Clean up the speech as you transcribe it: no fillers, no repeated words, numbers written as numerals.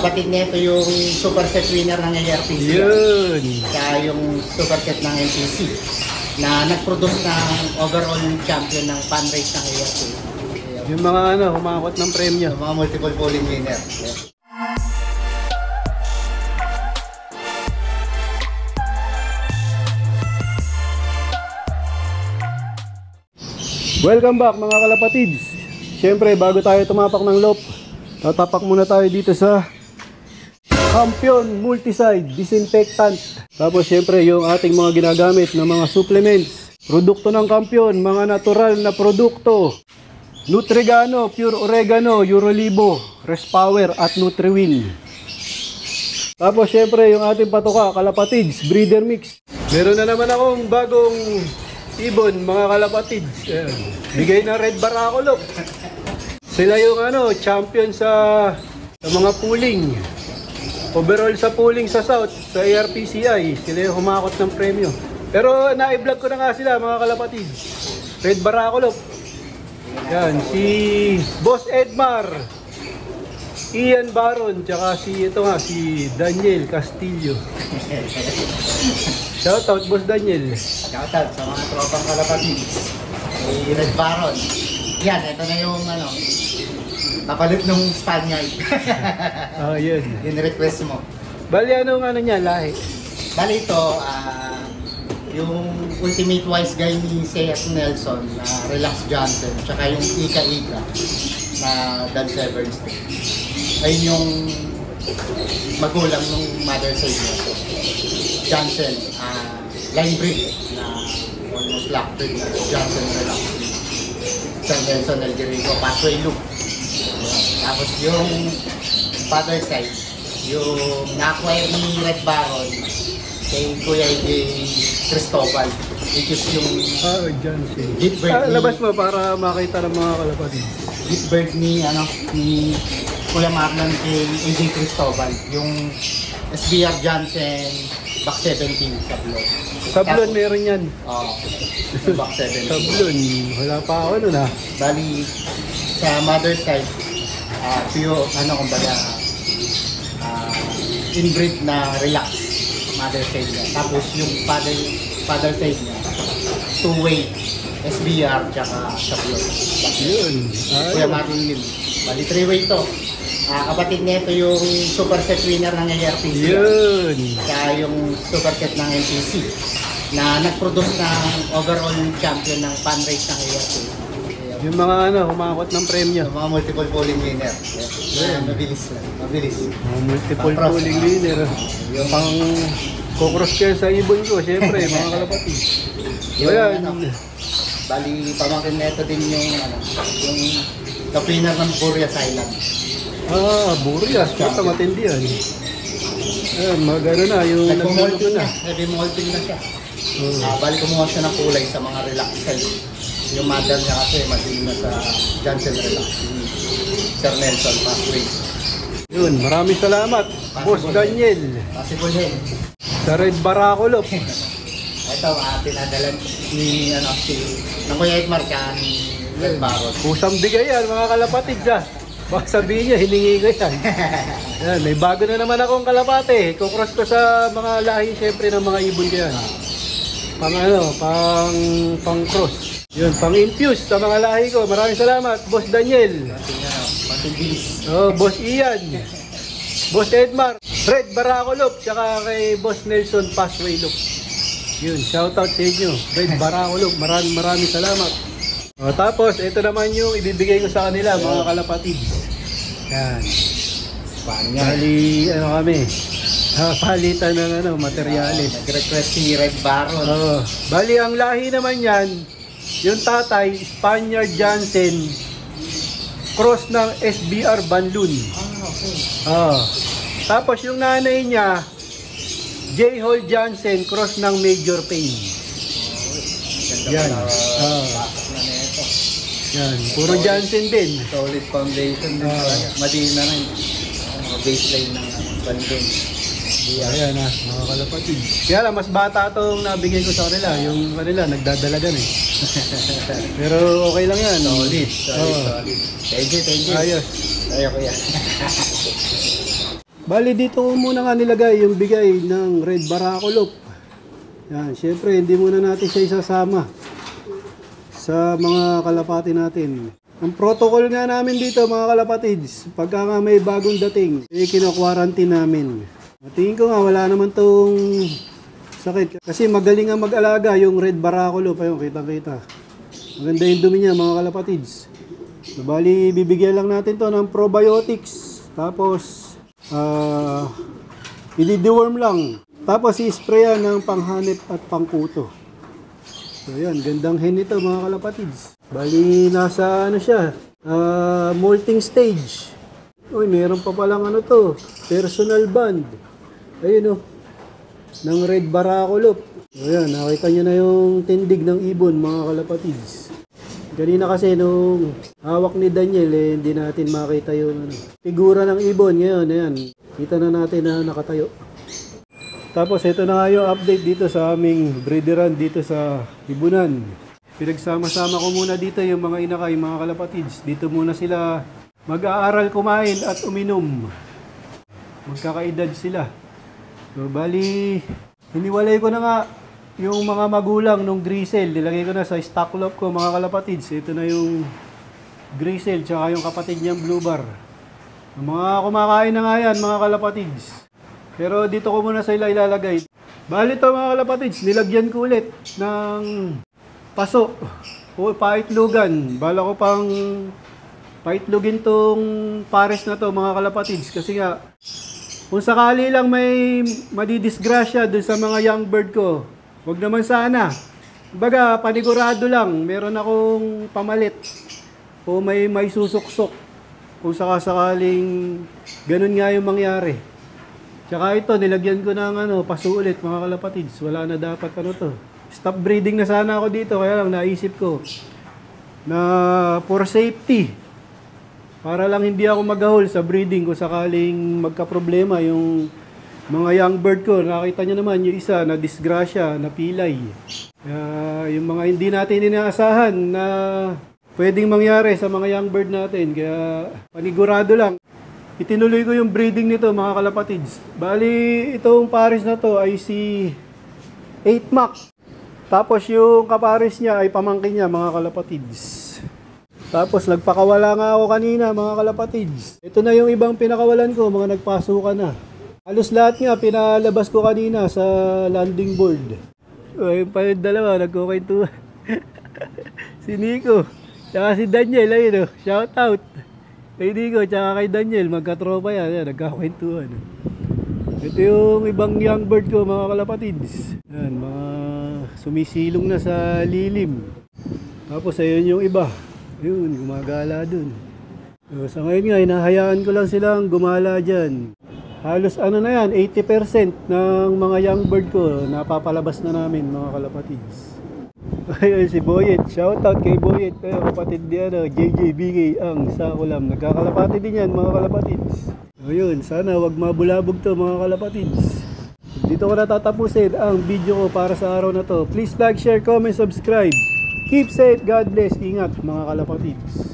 Kapatid nito yung super set winner ng ARPC. Yun. Kaya yung super set ng NPC na nag-produce ng overall champion ng fan race ng ARPC. Yung mga humakot ng premyo. Yung mga multiple polling winner. Welcome back mga kalapatids. Siyempre bago tayo tumapak ng loop, tatapak muna tayo dito sa Champion Multiside Disinfectant. Tapos siyempre yung ating mga ginagamit na mga supplements, produkto ng Champion, mga natural na produkto, Nutrigano, Pure Oregano, Eurolibo, Respower at Nutriwin. Tapos siyempre yung ating patoka, kalapatids, breeder mix. Meron na naman akong bagong ibon mga kalapatids. Bigay na Red Baracolop. Sila yung champion sa mga pooling. Overall sa pooling sa South, sa ARPCI. Sila yung humakot ng premyo. Pero na-vlog ko na nga sila mga kalapatids. Red Baracolop. Yan, si Boss Edmar, Ian Baron, tsaka si Daniel Castillo. Shoutout, Boss Daniel. Shoutout sa mga tropang kalapatids. Si Red Baron. Yan, ito na yung kapalit ng Spaniard. Yun. Yung request mo. Bali, niya, lahi? Bali ito, yung ultimate wise guy ni C.S. Nelson na Relax Johnson, tsaka yung Ika-Ika na Dan Severnstein. Ayun yung magulang ng mother side niya. Johnson, line breed na almost lock breed na Johnson Relax. Sir Nelson El Jericho, Pathway Loop. Tapos yung father side, yung na-acquire ni Red Baron kay Kuya Cristobal, which is yung Johnson. gift bird Labas mo para makita ng mga kalapatids. gift bird ni Kuya Marlon kay AJ Cristobal, yung SBR Johnson Back 17 Sablon. Sablon meron yan. Yung Back 17. Sablon, wala pa ako nun Bali, sa mother side, pure, kumbaga, inbreed na relax, mother side niya. Tapos yung father side niya, two-way, SBR, tsaka Sablon. Yun. Kuya Marlon Lim. Bali, three-way to. Kapatid nito yung super set winner ng ARPC. Yun. Kaya yung super set ng NPC na nag-produce ng overall champion ng fan race ng ARPC. Yung mga humakot ng premyo. Yung mga multiple polling winner. Mabilis lang. Mabilis. Multiple polling winner. Yung pang kukros kayo sa ibon ko, syempre, mga kalapatid. Ayan. Bali, pamangkin nito din yung kapinner ng Burias Island. Burias. Basta matindi yan. Ayan, magano na, yung nag-molting na. Nag-molting na siya. Bali, kumuha siya ng kulay sa mga relax side. Yung mother niya kasi madilim na sa Johnson Relax. Sir Nelson Pathway. Yun, maraming salamat. Boss Daniel. Possible yun. Sa Red Baracolop. Ito, pinadalan ni ng Kuya Edmar ka ni Red Baron. Kusang bigay yan mga kalapatids Baka sabihin niya, hiningi ko yan. Yan, may bago na naman akong kalapate. Kukross ko sa mga lahi syempre ng mga ibon ko yan. Pang cross. Yun, pang infuse sa mga lahi ko. Maraming salamat, Boss Daniel. Patibilis. Boss Ian. Boss Edmar. Red Baracolop. Tsaka kay Boss Nelson Pathway Loop. Yun, shoutout sa inyo. Red Baracolop. Maraming salamat. Tapos, ito naman yung ibibigay ko sa kanila, mga kalapatids. Yan. Bali, kami. Palitan ng materyales. Nag-request si Red Baron. Bali, ang lahi naman yan, yung tatay, Spaniard Johnson, cross ng SBR Banlun. Okay. Tapos yung nanay niya, J. Hall Johnson, cross ng Major Payne. Yan. Yan, puro Johnson din. Solid foundation din. Madina na rin. Baseline ng Banlun. Ayan mga kalapatid. Kaya lang, mas bata itong nabigay ko sa kanila. Yung kanila, nagdadalagan Pero okay lang yan. Solid. Thank you. Ayos. Ayaw ko yan. Bali dito ko muna nga nilagay yung bigay ng red baracolop. Yan, syempre hindi muna natin siya isasama sa mga kalapati natin. Ang protocol nga namin dito mga kalapatids, pagka nga may bagong dating, kino-quarantine namin. Tingin ko nga wala naman tong sakit. Kasi magaling nga mag-alaga yung red baracolop. Ayun, kita-kita. Maganda yung dumi niya mga kalapatids. So, bali, bibigyan lang natin to ng probiotics. Tapos, i-deworm lang. Tapos, i-sprayan ng panghanip at pangkuto. So, yan. Gandang hen ito mga kalapatids. Bali, nasa ano siya, molting stage. Uy, meron pa palang ano to, personal band. Ayun ng red baracolop. Ayan, nakita nyo na yung tindig ng ibon mga kalapatids. Kanina kasi nung hawak ni Daniel, hindi natin makita yung figura ng ibon. Ngayon, ayan, kita na natin na nakatayo. Tapos ito na nga yung update dito sa aming breederan dito sa Ibunan. Pinagsama-sama ko muna dito yung mga inakay, mga kalapatids. Dito muna sila mag-aaral kumain at uminom. Magkakaedad sila. So, bali, hiniwalay ko na nga yung mga magulang nung grisel. Nilagay ko na sa stock lot ko mga kalapatids. Ito na yung grisel tsaka yung kapatid niyang blue bar. Mga kumakain na nga yan mga kalapatids. Pero dito ko muna sa ilalagay. Bali ito mga kalapatids, nilagyan ko ulit ng paso o paitlugan. Bala ko pang paitlugin tong pares na to mga kalapatids. Kasi nga, kung sakali lang may madidisgrasya dun sa mga young bird ko, wag naman sana. Baga, panigurado lang. Meron akong pamalit. O may susuksok. Kung sakasakaling ganun nga yung mangyari. Tsaka ito, nilagyan ko ng paso ulit mga kalapatids. Wala na dapat to. Stop breeding na sana ako dito. Kaya lang naisip ko na for safety. Para lang hindi ako magahol sa breeding kung sakaling magka-problema yung mga young bird ko. Nakita nyo naman yung isa na disgrasya, na pilay. Yung mga hindi natin inaasahan na pwedeng mangyari sa mga young bird natin. Kaya panigurado lang. Itinuloy ko yung breeding nito mga kalapatids. Bali, itong pares na to ay si 8 Mac. Tapos yung kapares niya ay pamangkin niya mga kalapatids. Tapos nagpakawala nga ako kanina mga kalapatids. Ito na yung ibang pinakawalan ko, mga nagpasukan na. Halos lahat nga pinalabas ko kanina sa landing board. Yung pa yung dalawa, nagkukwentuhan. Si Nico, tsaka si Daniel, ayun shout out. Kay Nico, tsaka kay Daniel, magkatropa yan, nagkakwentuhan. Ito yung ibang young bird ko mga kalapatids. Yan, mga sumisilong na sa lilim. Tapos ayun yung iba. Yun, gumagala dun. So, sa ngayon nga, hinahayaan ko lang silang gumala dyan. Halos na yan, 80% ng mga young bird ko, napapalabas na namin mga kalapatids. Ayun, si Boyet. Shoutout kay Boyet. Ayun, kapatid niya, JJBK ang Sakulam. Nagkakalapati din yan mga kalapatids. Ayun, sana wag mabulabog to mga kalapatids. Dito ko natatapusin ang video ko para sa araw na to. Please like, share, comment, subscribe. Keep safe, God bless, ingat mga kalapatids.